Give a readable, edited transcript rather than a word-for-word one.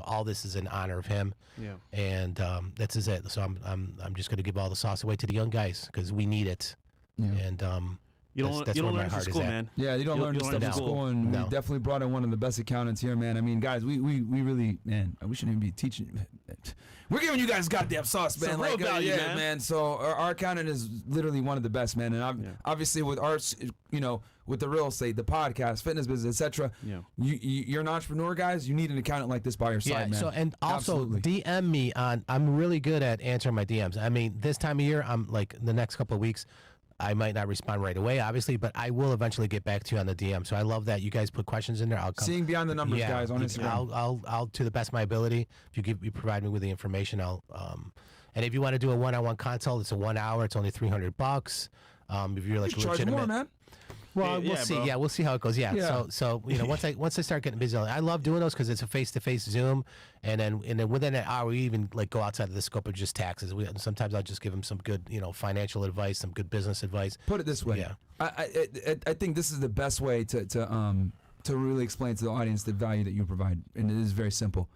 all this is in honor of him. Yeah. And that's it. So I'm just going to give all the sauce away to the young guys because we need it. Yeah. And you don't learn this in school, man. Yeah, you don't learn this stuff in school, and we definitely brought in one of the best accountants here, man. I mean, guys, we really, man, we shouldn't even be teaching. We're giving you guys goddamn sauce, man. Real value, man. So our accountant is literally one of the best, man. And obviously with our, with the real estate, the podcast, fitness business, etc. Yeah. You're an entrepreneur, guys. You need an accountant like this by your side, man. So and also DM me on. I'm really good at answering my DMs. I mean, this time of year, I'm like the next couple of weeks. I might not respond right away, obviously, but I will eventually get back to you on the DM. So I love that you guys put questions in there. I'll come. Seeing beyond the numbers, guys, on Instagram. I'll to the best of my ability. If you provide me with the information, I'll. And if you want to do a one-on-one consult, it's a 1 hour. It's only $300. If you're like charge more, man. Well, we'll see. Bro. Yeah, we'll see how it goes. Yeah. So once I start getting busy, I love doing those because it's a face-to-face Zoom, and then within an hour, we even like go outside of the scope of just taxes. Sometimes I'll just give them some good financial advice, some good business advice. Put it this way. Yeah. I think this is the best way to really explain to the audience the value that you provide, and it is very simple.